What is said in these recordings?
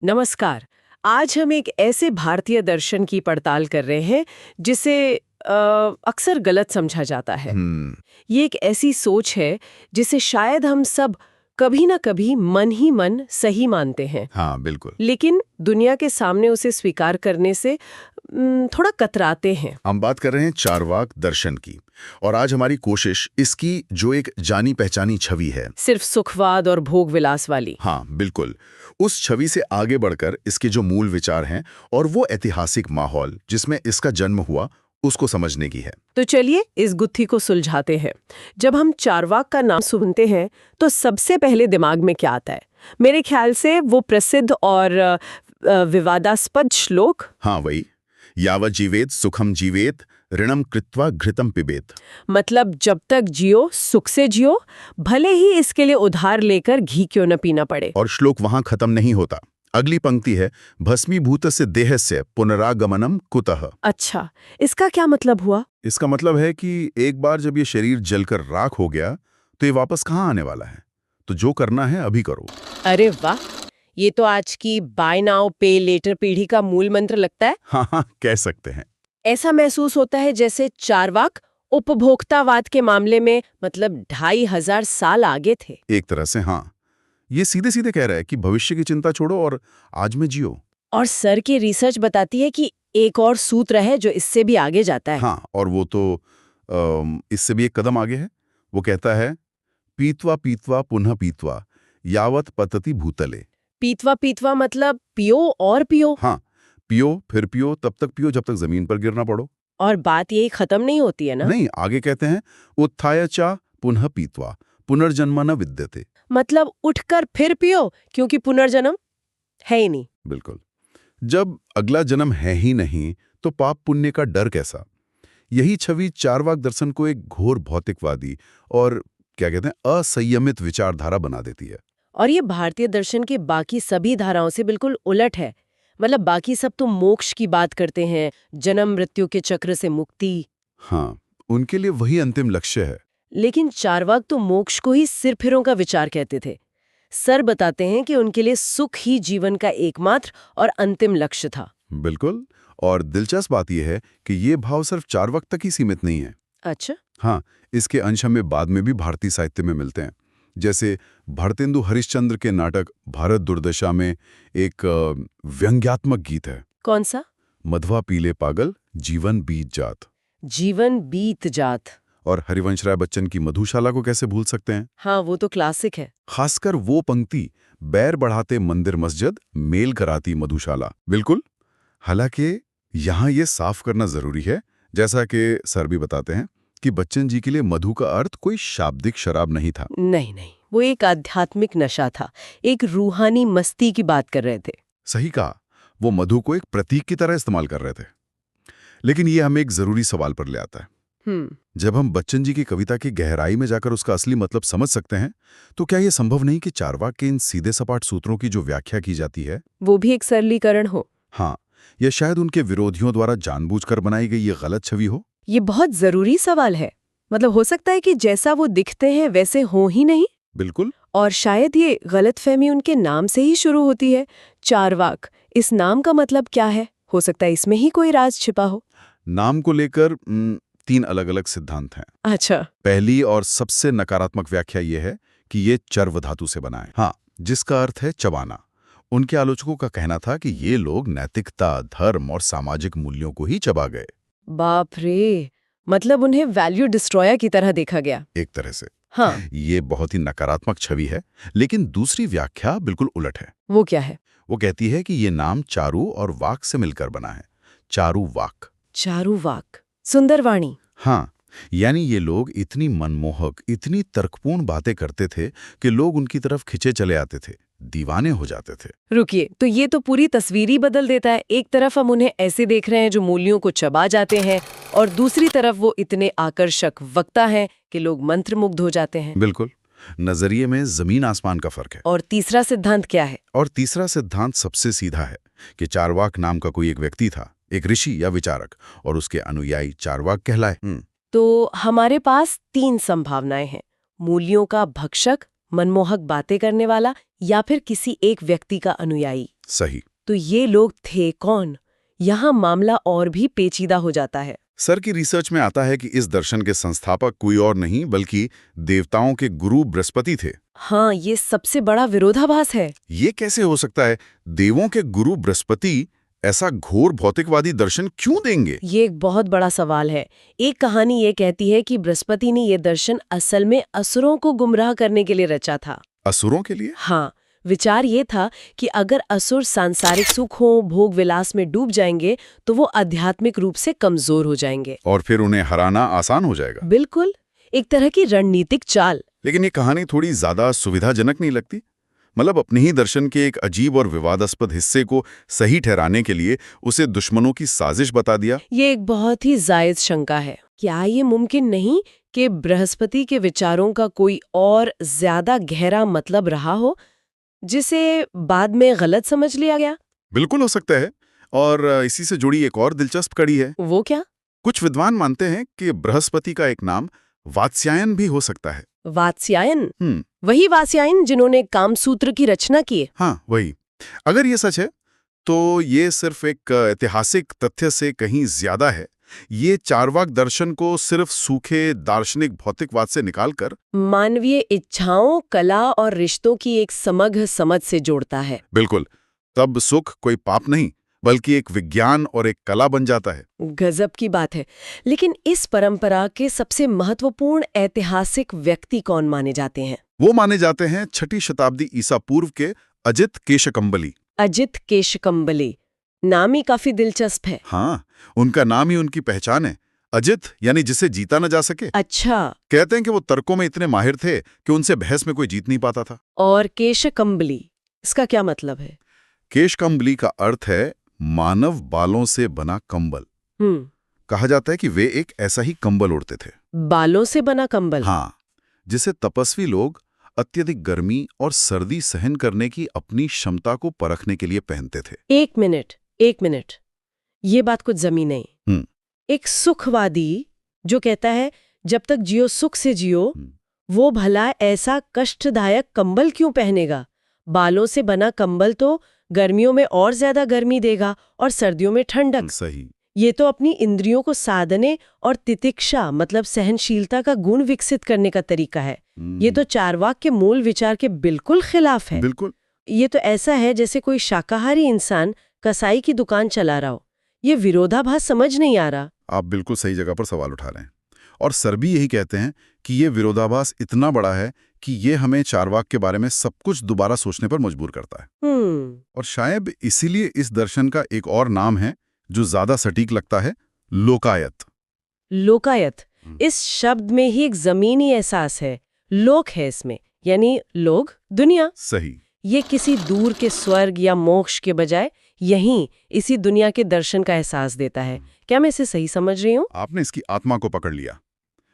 नमस्कार। आज हम एक ऐसे भारतीय दर्शन की पड़ताल कर रहे हैं जिसे अक्सर गलत समझा जाता है। ये एक ऐसी सोच है जिसे शायद हम सब कभी ना कभी मन ही मन सही मानते हैं। हाँ, बिल्कुल। लेकिन दुनिया के सामने उसे स्वीकार करने से थोड़ा कतराते हैं। हम बात कर रहे हैं चारवाक दर्शन की, और आज हमारी कोशिश इसकी जो एक जानी पहचानी छवि है, सिर्फ सुखवाद और भोग विलास वाली। हाँ बिल्कुल, उस छवि से आगे बढ़कर इसके जो मूल विचार हैं और वो ऐतिहासिक माहौल जिसमें इसका जन्म हुआ, उसको समझने की है। तो चलिए इस गुत्थी को सुलझाते हैं। जब हम चारवाक का नाम सुनते हैं तो सबसे पहले दिमाग में क्या आता है? मेरे ख्याल से वो प्रसिद्ध और विवादास्पद श्लोक। हाँ वही, यावत जीवेत सुखम जीवेत ऋणम कृत्वा घृतम पिबेत। मतलब जब तक जियो सुख से जियो, भले ही इसके लिए उधार लेकर घी क्यों न पीना पड़े। और श्लोक वहां खत्म नहीं होता। अगली पंक्ति है, भस्मीभूतस्य देहस्य पुनरागमनम कुतः। अच्छा, इसका क्या मतलब हुआ? इसका मतलब है कि एक बार जब ये शरीर जलकर राख हो गया तो ये वापस कहाँ आने वाला है? तो जो करना है अभी करो। अरे वाह, ये तो आज की बाय नाउ पे लेटर पीढ़ी का मूल मंत्र लगता है। हाँ, कह सकते हैं। ऐसा महसूस होता है जैसे चारवाक उपभोक्तावाद के मामले में मतलब 2500 साल आगे थे। एक तरह से हाँ, ये सीधे सीधे कह रहा है कि भविष्य की चिंता छोड़ो और आज में जियो। और सर की रिसर्च बताती है कि एक और सूत्र है जो इससे भी आगे जाता है। हाँ, और वो तो इससे भी एक कदम आगे है। वो कहता है, पीत्वा पीत्वा पुनः पीत्वा यावत पतति भूतले। पीतवा पीतवा मतलब पियो और पियो। हाँ, पियो फिर पियो, तब तक पियो जब तक जमीन पर गिरना पड़ो। और बात यही खत्म नहीं होती है ना? नहीं, आगे कहते हैं, उत्थाय चा पुनः पीत्वा पुनर्जन्म न विद्यते। मतलब उठकर फिर पियो, क्योंकि पुनर्जन्म है ही नहीं। बिल्कुल। जब अगला जन्म है ही नहीं तो पाप पुण्य का डर कैसा? यही छवि चारवाक दर्शन को एक घोर भौतिकवादी और क्या कहते हैं असंयमित विचारधारा बना देती है। और ये भारतीय दर्शन के बाकी सभी धाराओं से बिल्कुल उलट है। मतलब बाकी सब तो मोक्ष की बात करते हैं, जन्म मृत्यु के चक्र से मुक्ति। हाँ, उनके लिए वही अंतिम लक्ष्य है। लेकिन चारवाक तो मोक्ष को ही सिरफिरों का विचार कहते थे। सर बताते हैं कि उनके लिए सुख ही जीवन का एकमात्र और अंतिम लक्ष्य था। बिल्कुल। और दिलचस्प बात यह है कि ये भाव सिर्फ चारवाक तक ही सीमित नहीं है। अच्छा। हाँ, इसके अंश हमें बाद में भी भारतीय साहित्य में मिलते हैं। जैसे भारतेंदु हरिश्चंद्र के नाटक भारत दुर्दशा में एक व्यंग्यात्मक गीत है। कौन सा? मधवा पीले पागल जीवन बीत जात। जीवन बीत जात। और हरिवंश राय बच्चन की मधुशाला को कैसे भूल सकते हैं? हाँ, वो तो क्लासिक है। खासकर वो पंक्ति, बैर बढ़ाते मंदिर मस्जिद मेल कराती मधुशाला। बिल्कुल। हालांकि यहाँ ये साफ करना जरूरी है, जैसा कि सर भी बताते हैं, कि बच्चन जी के लिए मधु का अर्थ कोई शाब्दिक शराब नहीं था। नहीं नहीं, वो एक आध्यात्मिक नशा था, एक रूहानी मस्ती की बात कर रहे थे। सही कहा, वो मधु को एक प्रतीक की तरह इस्तेमाल कर रहे थे। लेकिन ये हमें एक जरूरी सवाल पर ले आता है। जब हम बच्चन जी की कविता की गहराई में जाकर उसका असली मतलब समझ सकते हैं, तो क्या यह संभव नहीं कि चारवाक के इन सीधे सपाट सूत्रों की जो व्याख्या की जाती है, वो भी एक सरलीकरण हो? हाँ, या शायद उनके विरोधियों द्वारा जानबूझकर बनाई गई ये गलत छवि हो? ये बहुत जरूरी सवाल है। मतलब हो सकता है कि जैसा वो दिखते हैं वैसे हो ही नहीं। बिल्कुल। और शायद ये गलतफहमी उनके नाम से ही शुरू होती है। चारवाक, इस नाम का मतलब क्या है? हो सकता है इसमें ही कोई राज छिपा हो। नाम को लेकर 3 अलग-अलग सिद्धांत हैं। अच्छा। पहली और सबसे नकारात्मक व्याख्या ये है कि ये चर्व धातु से बना है, हाँ, जिसका अर्थ है चबाना। उनके आलोचकों का कहना था कि ये लोग नैतिकता, धर्म और सामाजिक मूल्यों को ही चबा गए। बाप रे, मतलब उन्हें वैल्यू डिस्ट्रॉयर की तरह देखा गया। एक तरह से। हाँ। ये बहुत ही नकारात्मक छवि है, लेकिन दूसरी व्याख्या बिल्कुल उलट है। वो क्या है? वो कहती है कि ये नाम चारू और वाक से मिलकर बना है। चारू वाक। चारू वाक, सुंदर वाणी। हाँ, यानी ये लोग इतनी मनमोहक, इतनी तर्कपूर्ण बातें करते थे कि लोग उनकी तरफ खिंचे चले आते थे, दीवाने हो जाते थे। रुकिए, तो ये तो पूरी तस्वीर ही बदल देता है। एक तरफ हम उन्हें ऐसे देख रहे हैं जो मूल्यों को चबा जाते हैं, और दूसरी तरफ वो इतने आकर्षक वक्ता हैं कि लोग मंत्रमुग्ध हो जाते हैं। बिल्कुल। नजरिए में जमीन आसमान का फर्क है। और तीसरा सिद्धांत क्या है? और तीसरा सिद्धांत सबसे सीधा है कि चारवाक नाम का कोई एक व्यक्ति था, एक ऋषि या विचारक, और उसके अनुयायी चारवाक कहलाए। तो हमारे पास 3 संभावनाएं हैं: मूल्यों का भक्षक, मनमोहक बातें करने वाला, या फिर किसी एक व्यक्ति का अनुयायी। सही। तो ये लोग थे कौन? यहाँ मामला और भी पेचीदा हो जाता है। सर की रिसर्च में आता है कि इस दर्शन के संस्थापक कोई और नहीं बल्कि देवताओं के गुरु बृहस्पति थे। हाँ, ये सबसे बड़ा विरोधाभास है। ये कैसे हो सकता है? देवों के गुरु बृहस्पति ऐसा घोर भौतिकवादी दर्शन क्यों देंगे? ये एक बहुत बड़ा सवाल है। एक कहानी ये कहती है कि बृहस्पति ने ये दर्शन असल में असुरों को गुमराह करने के लिए रचा था। असुरों के लिए? हाँ, विचार ये था कि अगर असुर सांसारिक सुखों, भोग विलास में डूब जाएंगे तो वो आध्यात्मिक रूप से कमजोर हो जाएंगे और फिर उन्हें हराना आसान हो जाएगा। बिल्कुल, एक तरह की रणनीतिक चाल। लेकिन ये कहानी थोड़ी ज्यादा सुविधाजनक नहीं लगती? मतलब अपने ही दर्शन के एक अजीब और विवादास्पद हिस्से को सही ठहराने के लिए उसे दुश्मनों की साजिश बता दिया। ये एक बहुत ही जायज शंका है। क्या ये मुमकिन नहीं कि बृहस्पति के विचारों का कोई और ज्यादा गहरा मतलब रहा हो जिसे बाद में गलत समझ लिया गया? बिल्कुल हो सकता है। और इसी से जुड़ी एक और दिलचस्प कड़ी है। वो क्या? कुछ विद्वान मानते हैं कि बृहस्पति का एक नाम वात्स्यायन भी हो सकता है। वात्स्यायन? वही वात्स्यायन जिन्होंने कामसूत्र की रचना की? हाँ, वही। अगर ये सच है तो ये सिर्फ एक ऐतिहासिक तथ्य से कहीं ज्यादा है। ये चार्वाक दर्शन को सिर्फ सूखे दार्शनिक भौतिकवाद से निकालकर मानवीय इच्छाओं, कला और रिश्तों की एक समग्र समझ से जोड़ता है। बिल्कुल। तब सुख कोई पाप नहीं बल्कि एक विज्ञान और एक कला बन जाता है। गजब की बात है। लेकिन इस परंपरा के सबसे महत्वपूर्ण ऐतिहासिक व्यक्ति कौन माने जाते हैं? वो माने जाते हैं 6ठी शताब्दी ईसा पूर्व के अजित केशकम्बली। अजित केशकम्बली, नाम ही काफी दिलचस्प है। हाँ, उनका नाम ही उनकी पहचान है। अजित यानी जिसे जीता न जा सके। अच्छा। कहते हैं कि वो तर्कों में इतने माहिर थे कि उनसे बहस में कोई जीत नहीं पाता था। और केशकम्बली, इसका क्या मतलब है? केशकम्बली का अर्थ है मानव बालों से बना कंबल। कहा जाता है कि वे एक ऐसा ही कंबल ओढ़ते थे। बालों से बना कंबल? हाँ, जिसे तपस्वी लोग अत्यधिक गर्मी और सर्दी सहन करने की अपनी क्षमता को परखने के लिए पहनते थे। एक मिनट, ये बात कुछ जमी नहीं। एक सुखवादी जो कहता है जब तक जियो सुख से जियो, वो भला ऐसा कष्टदायक कंबल क्यों पहनेगा? बालों से बना कंबल तो गर्मियों में और ज्यादा गर्मी देगा और सर्दियों में ठंडक। सही। ये तो अपनी इंद्रियों को साधने और तितिक्षा मतलब सहनशीलता का गुण विकसित करने का तरीका है। ये तो चार्वाक के मूल विचार के बिल्कुल खिलाफ है। बिल्कुल। ये तो ऐसा है जैसे कोई शाकाहारी इंसान कसाई की दुकान चला रहा हो। ये विरोधाभास समझ नहीं आ रहा। आप बिल्कुल सही जगह पर सवाल उठा रहे हैं। और सर भी यही कहते हैं कि ये विरोधाभास इतना बड़ा है कि ये हमें चार्वाक के बारे में सब कुछ दोबारा सोचने पर मजबूर करता है। और शायद इसीलिए इस दर्शन का एक और नाम है जो ज्यादा सटीक लगता है, लोकायत। लोकायत, इस शब्द में ही एक जमीनी एहसास है। लोक है इसमें, यानी लोग, दुनिया। सही। ये किसी दूर के स्वर्ग या मोक्ष के बजाय यहीं इसी दुनिया के दर्शन का एहसास देता है। क्या मैं इसे सही समझ रही हूँ? आपने इसकी आत्मा को पकड़ लिया।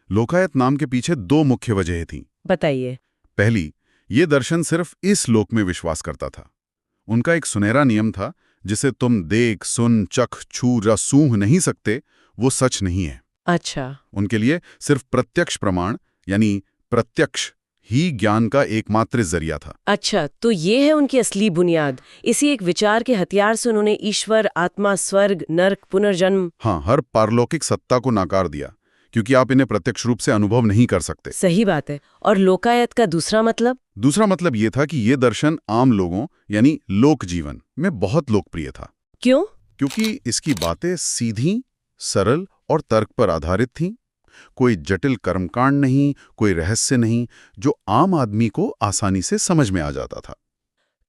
लोकायत नाम के पीछे 2 मुख्य वजहें थीं। बताइए। पहली, ये दर्शन सिर्फ इस लोक में विश्वास करता था। उनका एक सुनहरा नियम था, जिसे तुम देख, सुन, चख, छू या सूंघ नहीं सकते, वो सच नहीं है। अच्छा। उनके लिए सिर्फ प्रत्यक्ष प्रमाण यानी प्रत्यक्ष ही ज्ञान का एकमात्र जरिया था। अच्छा, तो ये है उनकी असली बुनियाद। इसी एक विचार के हथियार से उन्होंने ईश्वर, आत्मा, स्वर्ग, नरक, पुनर्जन्म, हाँ, हर पारलौकिक सत्ता को नाकार दिया, क्योंकि आप इन्हें प्रत्यक्ष रूप से अनुभव नहीं कर सकते। सही बात है। और लोकायत का दूसरा मतलब? दूसरा मतलब ये था कि ये दर्शन आम लोगों यानी लोक जीवन में बहुत लोकप्रिय था। क्यों? क्योंकि इसकी बातें सीधी, सरल और तर्क पर आधारित थीं। कोई जटिल कर्मकांड नहीं, कोई रहस्य नहीं, जो आम आदमी को आसानी से समझ में आ जाता था।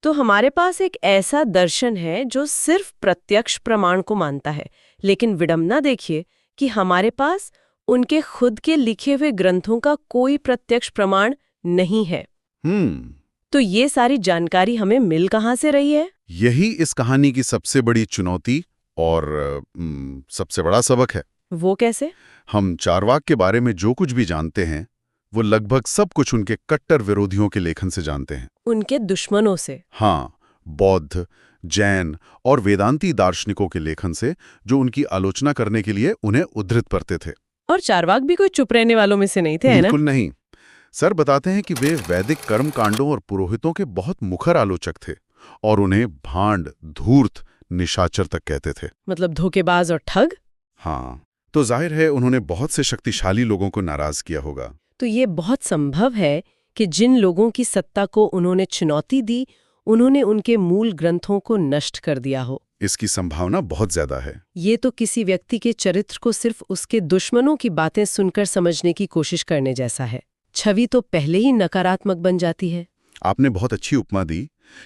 तो हमारे पास एक ऐसा दर्शन है जो सिर्फ प्रत्यक्ष प्रमाण को मानता है, लेकिन विडंबना देखिए कि हमारे पास उनके खुद के लिखे हुए ग्रंथों का कोई प्रत्यक्ष प्रमाण नहीं है। तो ये सारी जानकारी हमें मिल कहाँ से रही है? यही इस कहानी की सबसे बड़ी चुनौती और सबसे बड़ा सबक है। वो कैसे? हम चार्वाक के बारे में जो कुछ भी जानते हैं, वो लगभग सब कुछ उनके कट्टर विरोधियों के लेखन से जानते हैं। उनके दुश्मनों से? हाँ, बौद्ध, जैन और वेदांती दार्शनिकों के लेखन से, जो उनकी आलोचना करने के लिए उन्हें उद्धृत करते थे। और चार्वाक भी कोई चुप रहने वालों में से नहीं थे, है ना? बिल्कुल नहीं। सर बताते हैं कि वे वैदिक कर्म कांडों और पुरोहितों के बहुत मुखर आलोचक थे और उन्हें भांड, धूर्त, निशाचर तक कहते थे। मतलब धोखेबाज और ठग। हाँ, तो जाहिर है उन्होंने बहुत से शक्तिशाली लोगों को नाराज किया होगा। तो ये बहुत संभव है कि जिन लोगों की सत्ता को उन्होंने चुनौती दी, उन्होंने उनके मूल ग्रंथों को नष्ट कर दिया हो। इसकी संभावना बहुत ज्यादा है। ये तो किसी व्यक्ति के चरित्र को सिर्फ उसके दुश्मनों की बातें सुनकर समझने की कोशिश करने जैसा है। छवि तो पहले ही नकारात्मक बन जाती है। आपने बहुत अच्छी उपमा दी।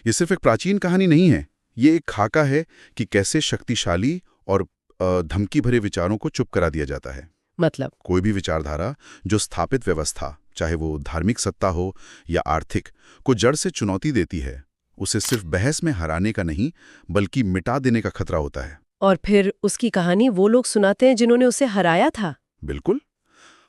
ये सिर्फ एक प्राचीन कहानी नहीं है, ये एक खाका है कि कैसे शक्तिशाली और धमकी भरे विचारों को चुप करा दिया जाता है। मतलब कोई भी विचारधारा जो स्थापित व्यवस्था, चाहे वो धार्मिक सत्ता हो या आर्थिक, को जड़ से चुनौती देती है, उसे सिर्फ बहस में हराने का नहीं बल्कि मिटा देने का खतरा होता है। और फिर उसकी कहानी वो लोग सुनाते हैं जिन्होंने उसे हराया था। बिल्कुल।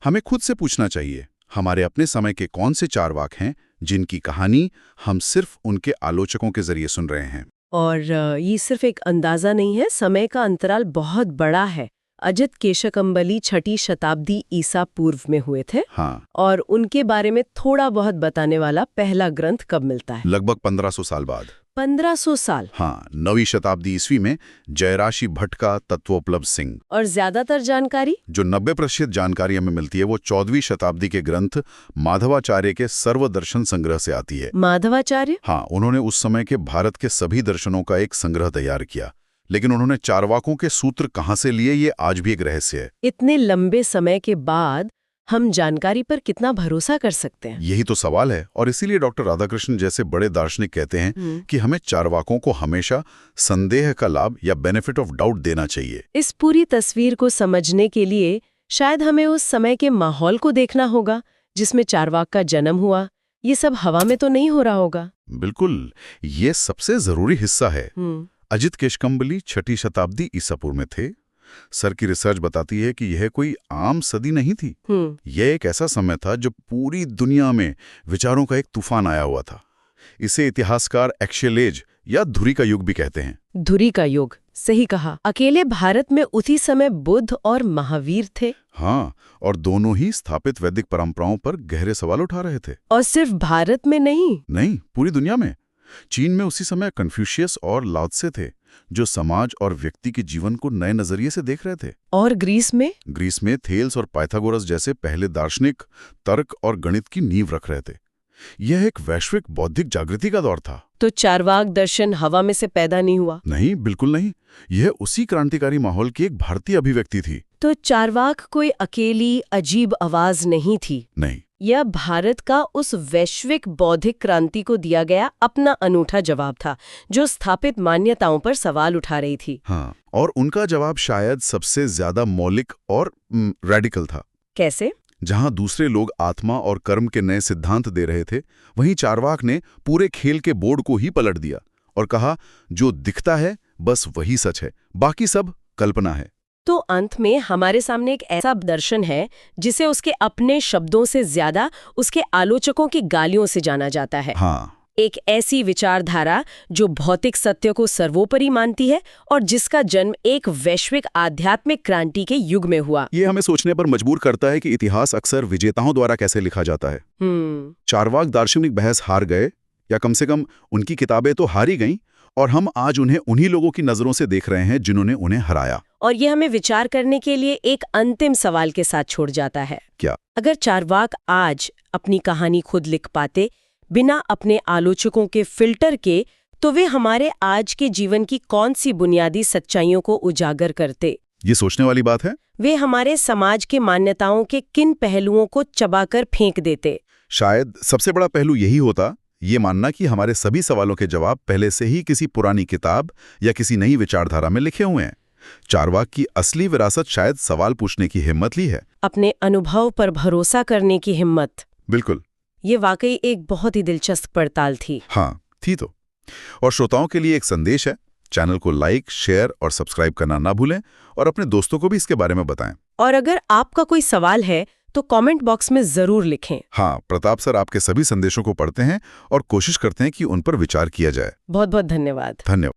हमें खुद से पूछना चाहिए, हमारे अपने समय के कौन से चारवाक हैं जिनकी कहानी हम सिर्फ उनके आलोचकों के जरिए सुन रहे हैं। और ये सिर्फ एक अंदाजा नहीं है, समय का अंतराल बहुत बड़ा है। अजित केशकम्बली 6ठी शताब्दी ईसा पूर्व में हुए थे। हाँ। और उनके बारे में थोड़ा बहुत बताने वाला पहला ग्रंथ कब मिलता है? लगभग 1500 साल बाद। 1500 साल? हाँ, 9वीं शताब्दी ईस्वी में जयराशि भट्ट का तत्वोपलब्ध सिंह। और ज्यादातर जानकारी जो 90% जानकारी हमें मिलती है वो 14वीं शताब्दी के ग्रंथ माधवाचार्य के सर्वदर्शन संग्रह से आती है। माधवाचार्य? हाँ, उन्होंने उस समय के भारत के सभी दर्शनों का एक संग्रह तैयार किया, लेकिन उन्होंने चारवाकों के सूत्र कहाँ से लिए ये आज भी एक रहस्य है। इतने लंबे समय के बाद हम जानकारी पर कितना भरोसा कर सकते हैं? यही तो सवाल है, और इसीलिए डॉक्टर राधाकृष्णन जैसे बड़े दार्शनिक कहते हैं कि हमें चारवाकों को हमेशा संदेह का लाभ या बेनिफिट ऑफ डाउट देना चाहिए। इस पूरी तस्वीर को समझने के लिए शायद हमें उस समय के माहौल को देखना होगा जिसमें चारवाक का जन्म हुआ। ये सब हवा में तो नहीं हो रहा होगा। बिल्कुल, ये सबसे जरूरी हिस्सा है। अजित केशकम्बली 6ठी शताब्दी ईसा पूर्व में थे। सर की रिसर्च बताती है कि यह कोई आम सदी नहीं थी। यह एक ऐसा समय था जब पूरी दुनिया में विचारों का एक तूफान आया हुआ था। इसे इतिहासकार एक्शियल एज या धुरी का युग भी कहते हैं। धुरी का युग, सही कहा। अकेले भारत में उसी समय बुद्ध और महावीर थे। हाँ, और दोनों ही स्थापित वैदिक परंपराओं पर गहरे सवाल उठा रहे थे। और सिर्फ भारत में नहीं, पूरी दुनिया में। चीन में उसी समय कन्फ्यूशियस और लाओत्से थे, जो समाज और व्यक्ति के जीवन को नए नजरिए से देख रहे थे। और ग्रीस में थेल्स और पाइथागोरस जैसे पहले दार्शनिक तर्क और गणित की नींव रख रहे थे। यह एक वैश्विक बौद्धिक जागृति का दौर था। तो चारवाक दर्शन हवा में से पैदा नहीं हुआ? नहीं, बिल्कुल नहीं। यह उसी क्रांतिकारी माहौल की एक भारतीय अभिव्यक्ति थी। तो चारवाक कोई अकेली अजीब आवाज नहीं थी? नहीं, यह भारत का उस वैश्विक बौद्धिक क्रांति को दिया गया अपना अनूठा जवाब था, जो स्थापित मान्यताओं पर सवाल उठा रही थी। हाँ, और उनका जवाब शायद सबसे ज्यादा मौलिक और रेडिकल था। कैसे? जहां दूसरे लोग आत्मा और कर्म के नए सिद्धांत दे रहे थे, वहीं चारवाक ने पूरे खेल के बोर्ड को ही पलट दिया और कहा, जो दिखता है बस वही सच है, बाकी सब कल्पना है। तो अंत में हमारे सामने एक ऐसा दर्शन है जिसे उसके अपने शब्दों से ज्यादा उसके आलोचकों की गालियों से जाना जाता है। हाँ, एक ऐसी विचारधारा जो भौतिक सत्य को सर्वोपरि मानती है और जिसका जन्म एक वैश्विक आध्यात्मिक क्रांति के युग में हुआ। ये हमें सोचने पर मजबूर करता है कि इतिहास अक्सर विजेताओं द्वारा कैसे लिखा जाता है। चारवाक दार्शनिक बहस हार गए, या कम से कम उनकी किताबें तो हारी गईं, और हम आज उन्हें उन्हीं लोगों की नजरों से देख रहे हैं जिन्होंने उन्हें हराया। और ये हमें विचार करने के लिए एक अंतिम सवाल के साथ छोड़ जाता है। क्या? अगर चारवाक आज अपनी कहानी खुद लिख पाते बिना अपने आलोचकों के फिल्टर के, तो वे हमारे आज के जीवन की कौन सी बुनियादी सच्चाइयों को उजागर करते? ये सोचने वाली बात है। वे हमारे समाज के मान्यताओं के किन पहलुओं को चबाकर फेंक देते? शायद सबसे बड़ा पहलू यही होता, ये मानना कि हमारे सभी सवालों के जवाब पहले से ही किसी पुरानी किताब या किसी नई विचारधारा में लिखे हुए हैं। चारवाक की असली विरासत शायद सवाल पूछने की हिम्मत ली है, अपने अनुभव पर भरोसा करने की हिम्मत। बिल्कुल। ये वाकई एक बहुत ही दिलचस्प पड़ताल थी। हाँ, थी तो। और श्रोताओं के लिए एक संदेश है, चैनल को लाइक, शेयर और सब्सक्राइब करना ना भूलें, और अपने दोस्तों को भी इसके बारे में बताएं। और अगर आपका कोई सवाल है तो कमेंट बॉक्स में जरूर लिखें। हाँ, प्रताप सर आपके सभी संदेशों को पढ़ते हैं और कोशिश करते हैं कि उन पर विचार किया जाए। बहुत बहुत धन्यवाद।